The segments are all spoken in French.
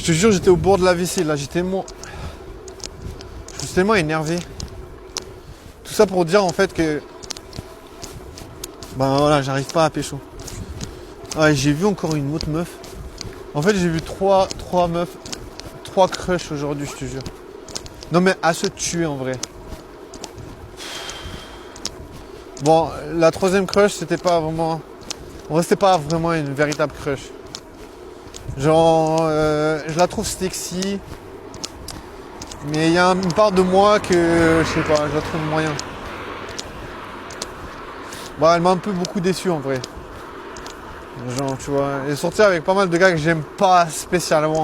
Je te jure, j'étais au bord de la WC là, je suis tellement énervé. Tout ça pour dire en fait que ben voilà, j'arrive pas à pécho. Ouais, j'ai vu encore une autre meuf. En fait, j'ai vu trois meufs, 3 crushs aujourd'hui, je te jure. Non mais à se tuer en vrai. Bon, la 3e crush, c'était pas vraiment... En vrai, c'était pas vraiment une véritable crush. Genre, je la trouve sexy. Mais il y a une part de moi que, je sais pas, je la trouve moyen. Bon, elle m'a un peu beaucoup déçu en vrai. Genre, tu vois, elle est sortie avec pas mal de gars que j'aime pas spécialement.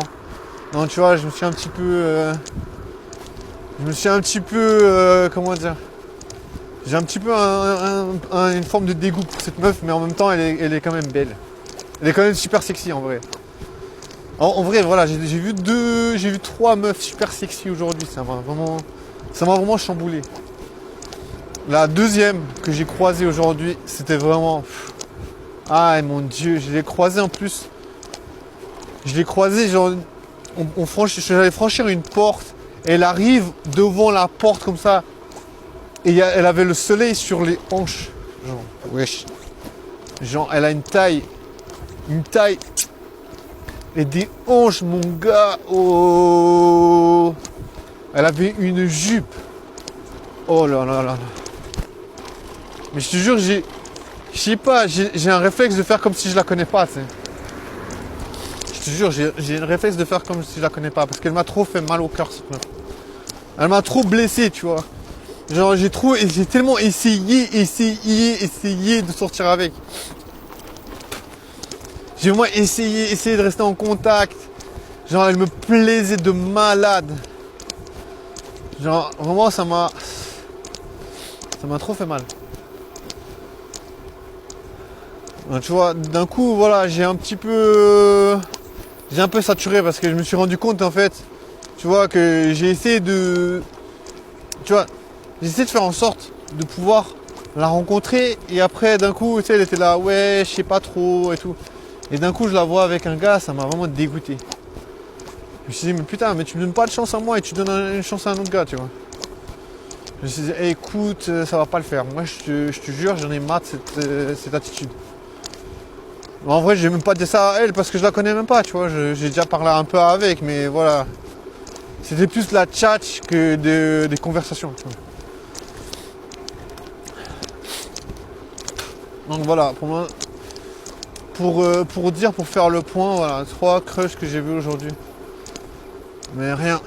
Donc, tu vois, je me suis un petit peu... comment dire, j'ai un petit peu une forme de dégoût pour cette meuf, mais en même temps, elle est quand même belle. Elle est quand même super sexy en vrai. En vrai, voilà, j'ai vu 3 meufs super sexy aujourd'hui. Ça m'a vraiment chamboulé. La 2e que j'ai croisée aujourd'hui, c'était vraiment... Ah mon dieu, je l'ai croisée en plus. Je l'ai croisée, genre... J'allais franchir une porte. Et elle arrive devant la porte comme ça. Et elle avait le soleil sur les hanches. Genre, wesh. Genre, elle a une taille. Et des hanches, mon gars. Oh. Elle avait une jupe. Oh là là là là. Mais je te jure, je sais pas, j'ai un réflexe de faire comme si je la connais pas, tu sais. Je te jure, j'ai un réflexe de faire comme si je la connais pas. Parce qu'elle m'a trop fait mal au cœur, cette meuf. Elle m'a trop blessé, tu vois. Genre, j'ai tellement essayé de sortir avec. J'ai vraiment essayé de rester en contact. Genre, elle me plaisait de malade. Genre, vraiment, ça m'a trop fait mal. Donc, tu vois, d'un coup, voilà, j'ai un peu saturé parce que je me suis rendu compte, en fait, tu vois, que j'ai essayé de faire en sorte de pouvoir la rencontrer et après d'un coup, tu sais, elle était là, ouais, je sais pas trop et tout. Et d'un coup, je la vois avec un gars, ça m'a vraiment dégoûté. Je me suis dit, mais putain, mais tu me donnes pas de chance à moi et tu donnes une chance à un autre gars, tu vois. Je me suis dit, hey, écoute, ça va pas le faire. Moi, je te jure, j'en ai marre de cette attitude. En vrai, je vais même pas dire ça à elle parce que je la connais même pas, tu vois. J'ai déjà parlé un peu avec, mais voilà. C'était plus la tchatch que des conversations, tu vois. Donc voilà, pour moi, pour faire le point, voilà, 3 crushs que j'ai vus aujourd'hui. Mais rien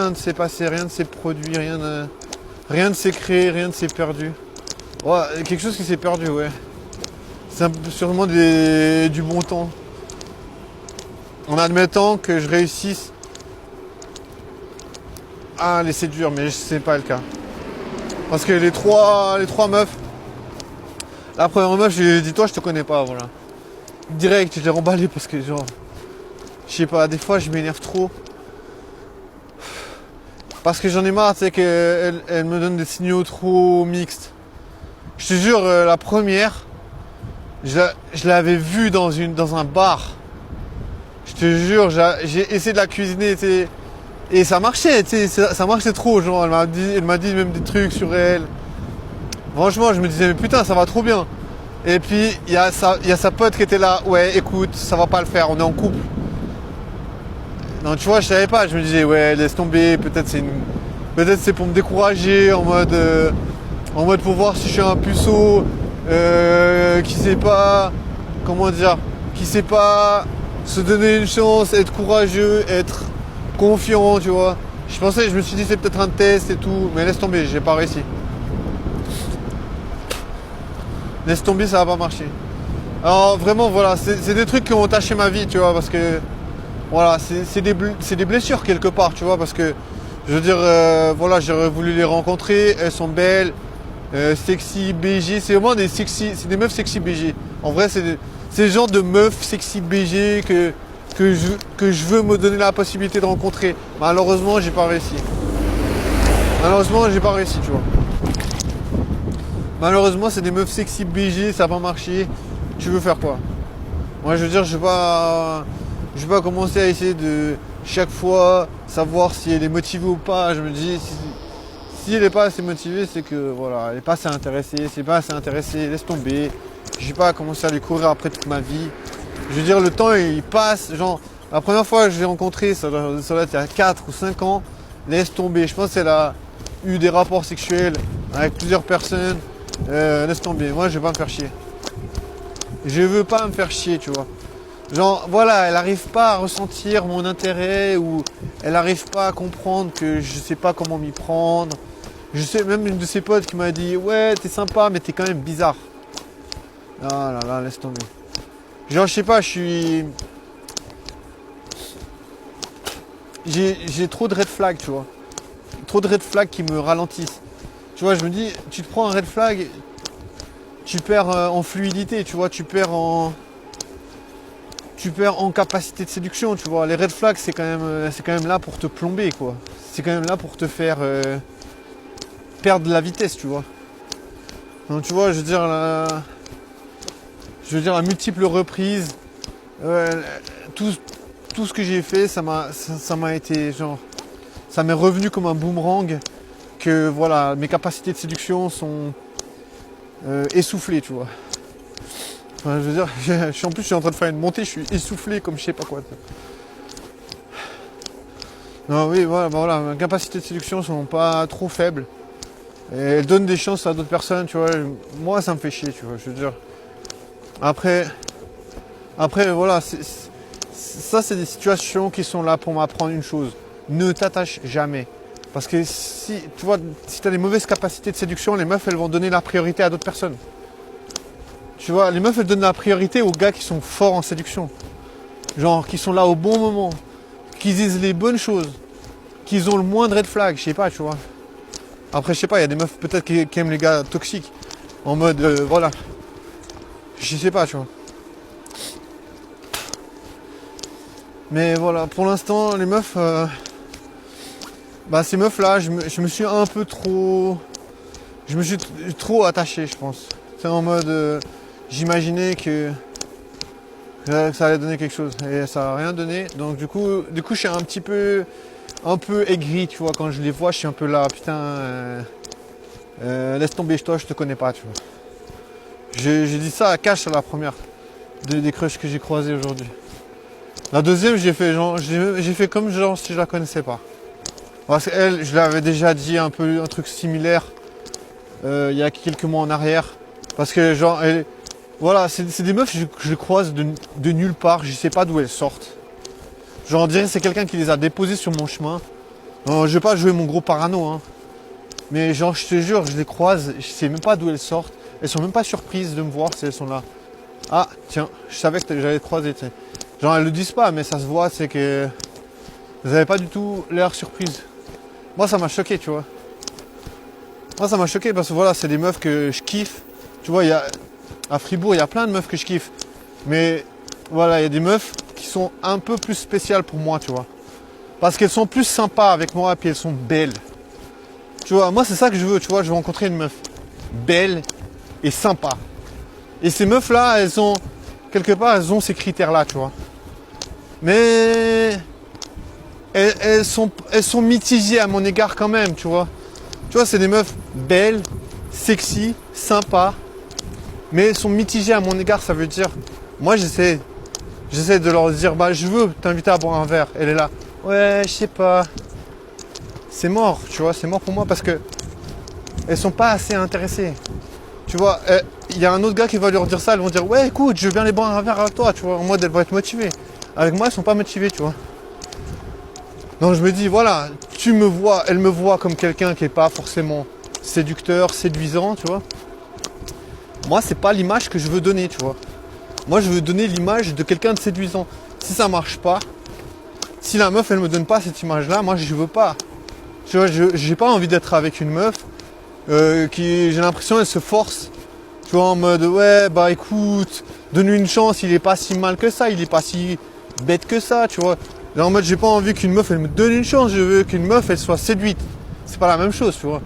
ne s'est passé, rien ne s'est produit, rien ne s'est créé, rien ne s'est perdu. Ouais, quelque chose qui s'est perdu, ouais. C'est sûrement du bon temps. En admettant que je réussisse à les séduire, mais c'est pas le cas. Parce que les trois meufs, la première meuf, je lui ai dit, toi, je te connais pas, voilà. Direct, je l'ai remballé parce que, genre, je sais pas, des fois, je m'énerve trop. Parce que j'en ai marre, tu sais, qu'elle me donne des signaux trop mixtes. Je te jure, la première, je l'avais vue dans un bar. Je te jure, j'ai essayé de la cuisiner, tu sais, et ça marchait, tu sais, ça marchait trop, genre, elle m'a dit même des trucs sur elle. Franchement, je me disais, mais putain, ça va trop bien. Et puis, il y a sa pote qui était là, ouais, écoute, ça va pas le faire, on est en couple. Non, tu vois, je savais pas, je me disais, ouais, laisse tomber, peut-être c'est pour me décourager, en mode pour voir si je suis un puceau, qui sait pas, comment dire, qui sait pas se donner une chance, être courageux, être confiant, tu vois. Je me suis dit, c'est peut-être un test et tout, mais laisse tomber, j'ai pas réussi. Laisse tomber, ça va pas marcher. Alors vraiment, voilà, c'est des trucs qui ont taché ma vie, tu vois, parce que voilà, c'est des blessures quelque part, tu vois, parce que je veux dire, voilà, j'aurais voulu les rencontrer, elles sont belles, sexy, BG, c'est vraiment c'est des meufs sexy BG. En vrai, c'est le genre de meufs sexy BG que je veux me donner la possibilité de rencontrer. Malheureusement, j'ai pas réussi. Tu vois. Malheureusement, c'est des meufs sexy BG, ça n'a pas marché. Tu veux faire quoi? Moi, je veux dire, je vais pas... Je vais pas commencer à essayer de chaque fois savoir si elle est motivée ou pas. Je me dis, si elle n'est pas assez motivée, c'est que voilà, elle n'est pas assez intéressée. Si elle n'est pas assez intéressée, laisse tomber. Je vais pas commencer à lui courir après toute ma vie. Je veux dire, le temps il passe. Genre, la première fois que je l'ai rencontrée, ça doit être il y a 4 ou 5 ans. Laisse tomber. Je pense qu'elle a eu des rapports sexuels avec plusieurs personnes. Laisse tomber. Moi, je vais pas me faire chier. Je veux pas me faire chier, tu vois. Genre, voilà, elle n'arrive pas à ressentir mon intérêt ou elle n'arrive pas à comprendre que je sais pas comment m'y prendre. Je sais, même une de ses potes qui m'a dit, ouais, t'es sympa, mais t'es quand même bizarre. Ah là là, laisse tomber. Genre, je sais pas, j'ai trop de red flags, tu vois. Trop de red flags qui me ralentissent. Tu vois, je me dis, tu te prends un red flag, tu perds en fluidité, tu vois, tu perds en capacité de séduction, tu vois. Les red flags, c'est quand même là pour te plomber, quoi. C'est quand même là pour te faire perdre la vitesse, tu vois. Donc, tu vois, je veux dire, à multiples reprises, tout ce que j'ai fait, ça m'a été, genre, ça m'est revenu comme un boomerang, que voilà, mes capacités de séduction sont essoufflées, tu vois. Enfin, je veux dire, en plus je suis en train de faire une montée, je suis essoufflé comme je sais pas quoi. Non, oui, voilà, mes capacités de séduction sont pas trop faibles. Et elles donnent des chances à d'autres personnes, tu vois. Moi, ça me fait chier, tu vois, je veux dire. Après voilà, ça c'est des situations qui sont là pour m'apprendre une chose. Ne t'attache jamais. Parce que si tu as des mauvaises capacités de séduction, les meufs, elles vont donner la priorité à d'autres personnes. Tu vois, les meufs, elles donnent la priorité aux gars qui sont forts en séduction. Genre, qui sont là au bon moment, qui disent les bonnes choses, qui ont le moins de red flag, je sais pas, tu vois. Après, je sais pas, il y a des meufs peut-être qui aiment les gars toxiques. En mode, voilà. Je sais pas, tu vois. Mais voilà, pour l'instant, les meufs... ces meufs-là, je me suis un peu trop... Je me suis trop attaché, je pense. C'est en mode... J'imaginais que ça allait donner quelque chose et ça n'a rien donné. Donc du coup je suis un peu aigri, tu vois, quand je les vois, je suis un peu là, putain, laisse tomber, toi je te connais pas, tu vois. J'ai dit ça à cash à la première des crushs que j'ai croisés aujourd'hui. La deuxième, j'ai fait comme genre si je la connaissais pas. Parce qu'elle, je l'avais déjà dit un truc similaire il y a quelques mois en arrière. Parce que genre voilà, c'est des meufs que je croise de nulle part, je sais pas d'où elles sortent. Genre on dirait que c'est quelqu'un qui les a déposées sur mon chemin. Je vais pas jouer mon gros parano, hein. Mais genre je te jure, je les croise, je sais même pas d'où elles sortent. Elles sont même pas surprises de me voir si elles sont là. Ah tiens, je savais que j'allais te croiser, t'sais. Genre elles le disent pas, mais ça se voit, c'est que vous avez pas du tout l'air surprise. Moi ça m'a choqué, tu vois. Moi ça m'a choqué parce que voilà, c'est des meufs que je kiffe. Tu vois, à Fribourg, il y a plein de meufs que je kiffe. Mais voilà, il y a des meufs qui sont un peu plus spéciales pour moi, tu vois. Parce qu'elles sont plus sympas avec moi et puis elles sont belles. Tu vois, moi c'est ça que je veux, tu vois, je veux rencontrer une meuf belle et sympa. Et ces meufs-là, quelque part, elles ont ces critères-là, tu vois. Mais elles sont mitigées à mon égard quand même, tu vois. Tu vois, c'est des meufs belles, sexy, sympas. Mais elles sont mitigées à mon égard, ça veut dire, moi j'essaie de leur dire, je veux t'inviter à boire un verre. Elle est là, ouais, je sais pas. C'est mort, tu vois, c'est mort pour moi parce que elles sont pas assez intéressées. Tu vois, il y a un autre gars qui va leur dire ça, elles vont dire, ouais, écoute, je veux bien aller boire un verre avec toi, tu vois, en mode elles vont être motivées. Avec moi, elles sont pas motivées, tu vois. Donc je me dis, voilà, elle me voit comme quelqu'un qui est pas forcément séducteur, séduisant, tu vois. Moi, c'est pas l'image que je veux donner, tu vois. Moi, je veux donner l'image de quelqu'un de séduisant. Si ça marche pas, si la meuf, elle me donne pas cette image-là, moi, je veux pas. Tu vois, j'ai pas envie d'être avec une meuf qui, j'ai l'impression, elle se force. Tu vois, en mode, ouais, écoute, donne-lui une chance, il est pas si mal que ça, il est pas si bête que ça, tu vois. Là, en mode, j'ai pas envie qu'une meuf, elle me donne une chance, je veux qu'une meuf, elle soit séduite. C'est pas la même chose, tu vois.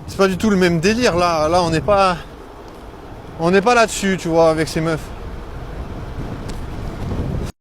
C'est pas du tout le même délire, là on n'est pas là-dessus, tu vois, avec ces meufs.